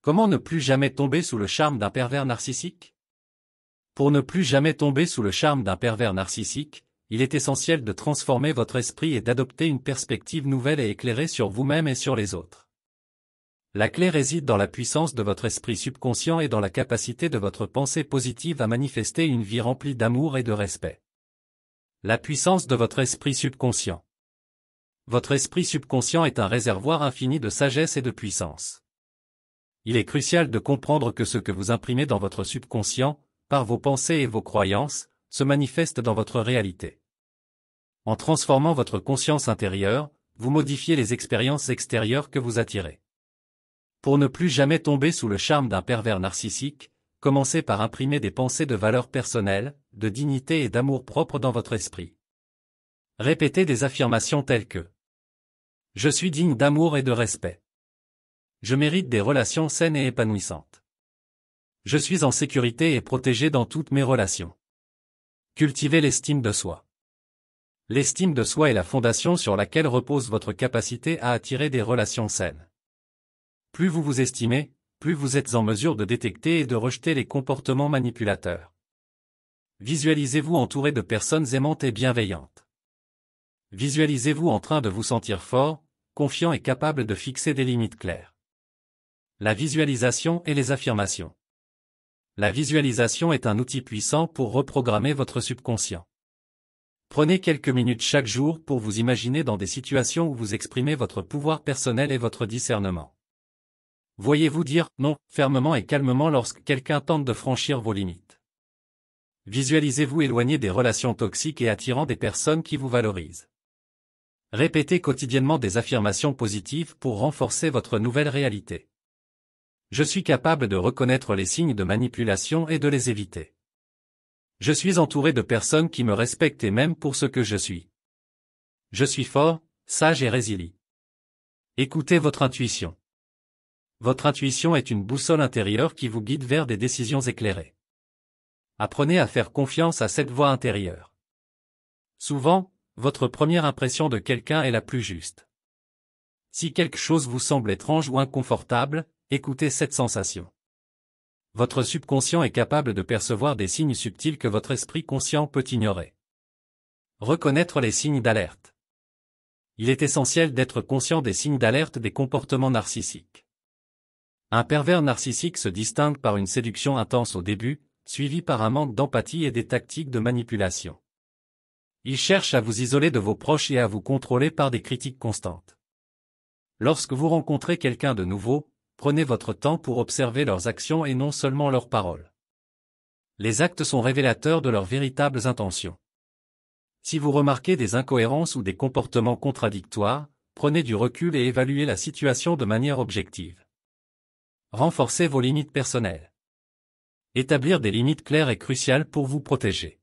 Comment ne plus jamais tomber sous le charme d'un pervers narcissique? Pour ne plus jamais tomber sous le charme d'un pervers narcissique, il est essentiel de transformer votre esprit et d'adopter une perspective nouvelle et éclairée sur vous-même et sur les autres. La clé réside dans la puissance de votre esprit subconscient et dans la capacité de votre pensée positive à manifester une vie remplie d'amour et de respect. La puissance de votre esprit subconscient. Votre esprit subconscient est un réservoir infini de sagesse et de puissance. Il est crucial de comprendre que ce que vous imprimez dans votre subconscient, par vos pensées et vos croyances, se manifeste dans votre réalité. En transformant votre conscience intérieure, vous modifiez les expériences extérieures que vous attirez. Pour ne plus jamais tomber sous le charme d'un pervers narcissique, commencez par imprimer des pensées de valeur personnelle, de dignité et d'amour propre dans votre esprit. Répétez des affirmations telles que « Je suis digne d'amour et de respect. Je mérite des relations saines et épanouissantes. Je suis en sécurité et protégé dans toutes mes relations. » Cultivez l'estime de soi. L'estime de soi est la fondation sur laquelle repose votre capacité à attirer des relations saines. Plus vous vous estimez, plus vous êtes en mesure de détecter et de rejeter les comportements manipulateurs. Visualisez-vous entouré de personnes aimantes et bienveillantes. Visualisez-vous en train de vous sentir fort, confiant et capable de fixer des limites claires. La visualisation et les affirmations. La visualisation est un outil puissant pour reprogrammer votre subconscient. Prenez quelques minutes chaque jour pour vous imaginer dans des situations où vous exprimez votre pouvoir personnel et votre discernement. Voyez-vous dire « non » fermement et calmement lorsque quelqu'un tente de franchir vos limites. Visualisez-vous éloigné des relations toxiques et attirant des personnes qui vous valorisent. Répétez quotidiennement des affirmations positives pour renforcer votre nouvelle réalité. Je suis capable de reconnaître les signes de manipulation et de les éviter. Je suis entouré de personnes qui me respectent et m'aiment pour ce que je suis. Je suis fort, sage et résilient. Écoutez votre intuition. Votre intuition est une boussole intérieure qui vous guide vers des décisions éclairées. Apprenez à faire confiance à cette voix intérieure. Souvent, votre première impression de quelqu'un est la plus juste. Si quelque chose vous semble étrange ou inconfortable, écoutez cette sensation. Votre subconscient est capable de percevoir des signes subtils que votre esprit conscient peut ignorer. Reconnaître les signes d'alerte. Il est essentiel d'être conscient des signes d'alerte des comportements narcissiques. Un pervers narcissique se distingue par une séduction intense au début, suivie par un manque d'empathie et des tactiques de manipulation. Il cherche à vous isoler de vos proches et à vous contrôler par des critiques constantes. Lorsque vous rencontrez quelqu'un de nouveau, prenez votre temps pour observer leurs actions et non seulement leurs paroles. Les actes sont révélateurs de leurs véritables intentions. Si vous remarquez des incohérences ou des comportements contradictoires, prenez du recul et évaluez la situation de manière objective. Renforcez vos limites personnelles. Établir des limites claires est crucial pour vous protéger.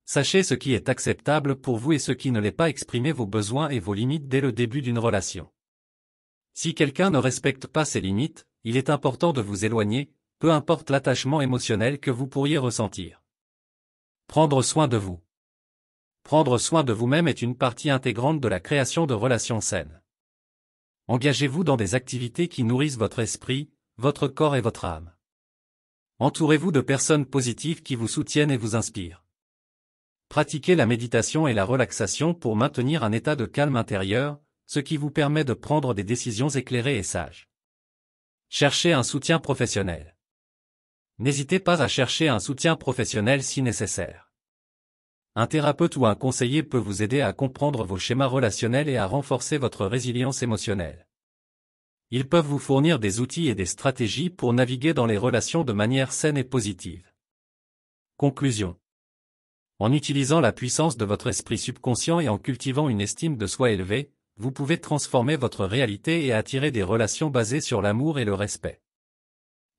Sachez ce qui est acceptable pour vous et ce qui ne l'est pas. Exprimez vos besoins et vos limites dès le début d'une relation. Si quelqu'un ne respecte pas ces limites, il est important de vous éloigner, peu importe l'attachement émotionnel que vous pourriez ressentir. Prendre soin de vous. Prendre soin de vous-même est une partie intégrante de la création de relations saines. Engagez-vous dans des activités qui nourrissent votre esprit, votre corps et votre âme. Entourez-vous de personnes positives qui vous soutiennent et vous inspirent. Pratiquez la méditation et la relaxation pour maintenir un état de calme intérieur, ce qui vous permet de prendre des décisions éclairées et sages. Cherchez un soutien professionnel. N'hésitez pas à chercher un soutien professionnel si nécessaire. Un thérapeute ou un conseiller peut vous aider à comprendre vos schémas relationnels et à renforcer votre résilience émotionnelle. Ils peuvent vous fournir des outils et des stratégies pour naviguer dans les relations de manière saine et positive. Conclusion. En utilisant la puissance de votre esprit subconscient et en cultivant une estime de soi élevée, vous pouvez transformer votre réalité et attirer des relations basées sur l'amour et le respect.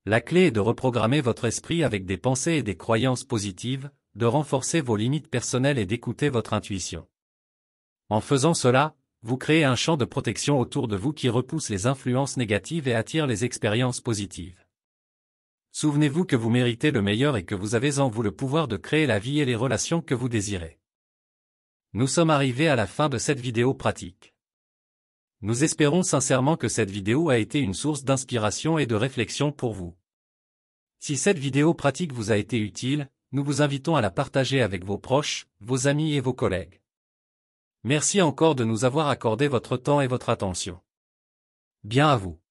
La clé est de reprogrammer votre esprit avec des pensées et des croyances positives, de renforcer vos limites personnelles et d'écouter votre intuition. En faisant cela, vous créez un champ de protection autour de vous qui repousse les influences négatives et attire les expériences positives. Souvenez-vous que vous méritez le meilleur et que vous avez en vous le pouvoir de créer la vie et les relations que vous désirez. Nous sommes arrivés à la fin de cette vidéo pratique. Nous espérons sincèrement que cette vidéo a été une source d'inspiration et de réflexion pour vous. Si cette vidéo pratique vous a été utile, nous vous invitons à la partager avec vos proches, vos amis et vos collègues. Merci encore de nous avoir accordé votre temps et votre attention. Bien à vous.